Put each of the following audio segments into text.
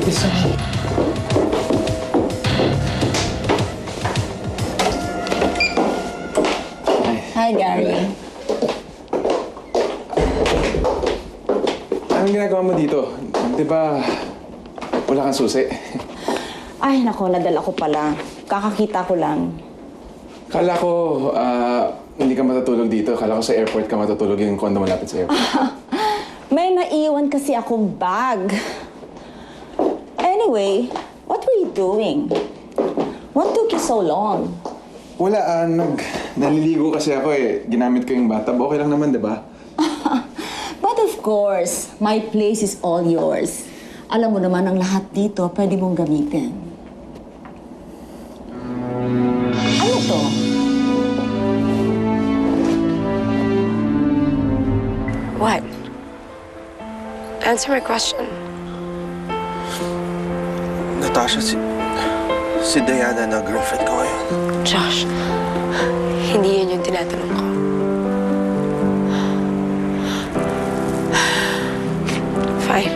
Bisa mo. Hi, Gary. Anong ginagawa mo dito? Di ba wala kang susi? Ay, nako, nadala ko pala. Kakakita ko lang. Kala ko hindi ka matutulog dito. Kala ko sa airport ka matutulog yung condo malapit sa airport. May naiwan kasi akong bag. Anyway, what were you doing? What took you so long? Wala, naliligo kasi ako eh. Ginamit ko yung bathtub. Okay lang naman, di ba? But of course, my place is all yours. Alam mo naman ang lahat dito, pwede mong gamitin. Ano to? What? Answer my question. Natasha, si Diana na girlfriend ko ngayon. Josh, hindi yun yung tinatanong ko. Fine.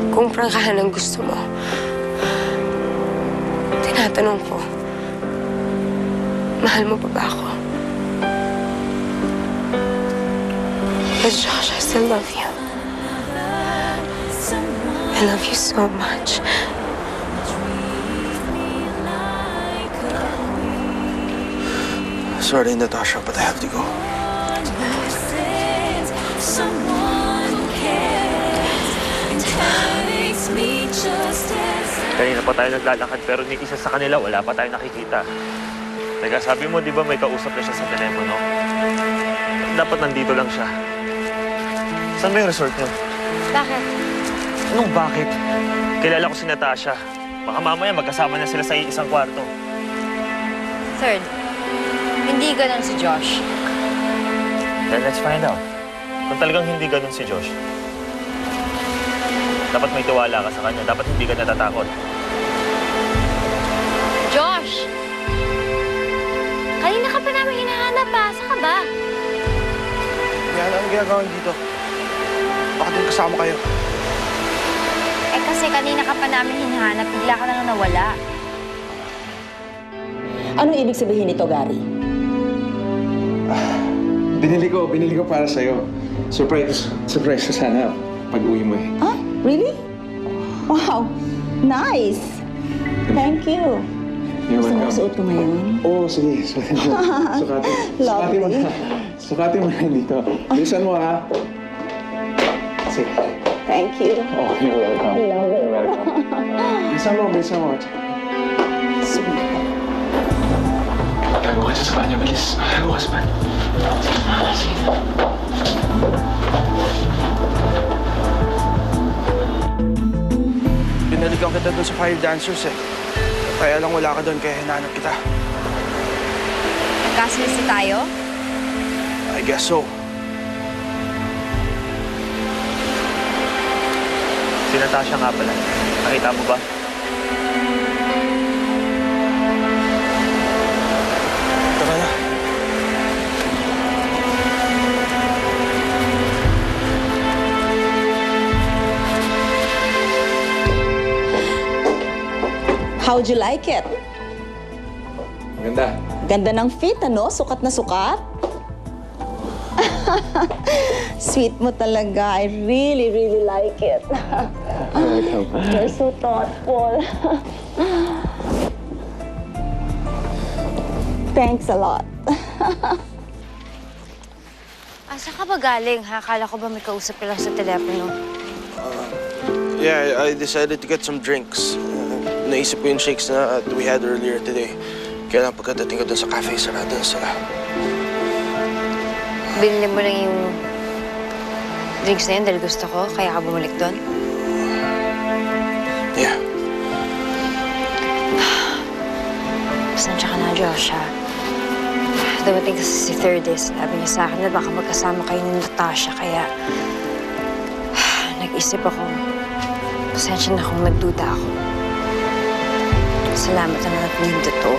Kung prangkahan ang gusto mo, tinatanong ko, mahal mo pa ba ako? Because Josh, I still love you. I love you so much. Sorry, Natasha, but I have to go. Kanina pa tayo naglalakad pero ni isa sa kanila wala pa tayo nakikita. Teka, sabi mo di ba may kausap na siya sa telepono? Dapat nandito lang siya. Saan ba yung resort niyo? Bakit? Anong bakit? Kilala ko si Natasha. Baka mamaya magkasama na sila sa isang kwarto. Third, hindi ganun si Josh. Then let's find out. Kung talagang hindi ganun si Josh, dapat may tiwala ka sa kanya. Dapat hindi ka natatakot. Josh! Kanina ka pa namin hinahanap pa. Saan ka ba? Diana, anong ginagawa niyo dito? Baka din kasama kayo. Eh kasi kanina ka pa namin hinahanap. Bigla ka lang nawala. Ano ibig sabihin nito, Gary? Binili ko para sa'yo. Surprise na sana pag-uwi mo eh. Ah, really? Wow, nice. Thank you. You're Gusto mo welcome. suot ko ngayon? Oo, sige. Sukatin mo Lovely. na. Sukatin mo na dito. Bilisan mo ha. Sige. Thank you. Oh, you're welcome. I love it. You're welcome. Bilisan mo. Sweet. Tago ka sa banyo, bilis. Tago ka sa banyo. Sige. Binalikan kita doon sa fire dancers eh. Kaya lang wala ka doon, kaya hinahanap kita. Nagkasilisi tayo? I guess so. Si Natasha nga pala. Nakita mo ba? Tara na. How'd you like it? Maganda. Ganda ng fit, ano? Sukat na sukat. Sweet mo talaga. I really, really like it. You're welcome. You're so thoughtful. Thanks a lot. Asa ka ba galing, ha? Akala ko ba may kausap ka lang sa telepono? Yeah, I decided to get some drinks. Naisip ko yung shakes na we had earlier today. Kaya lang pagkadating ko doon sa cafe, sarado na sila. Binili mo lang yung drinks na yun dahil gusto ko, kaya ka bumalik doon? Yeah. Pasensya ka na, Josh, ha? Dumating kasi si Third eh. Sabi niya sa akin na baka magkasama kayo ni Natasha, kaya nag-isip ako. Pasensya na kung nagduda ako. Salamat na nagpinindot to.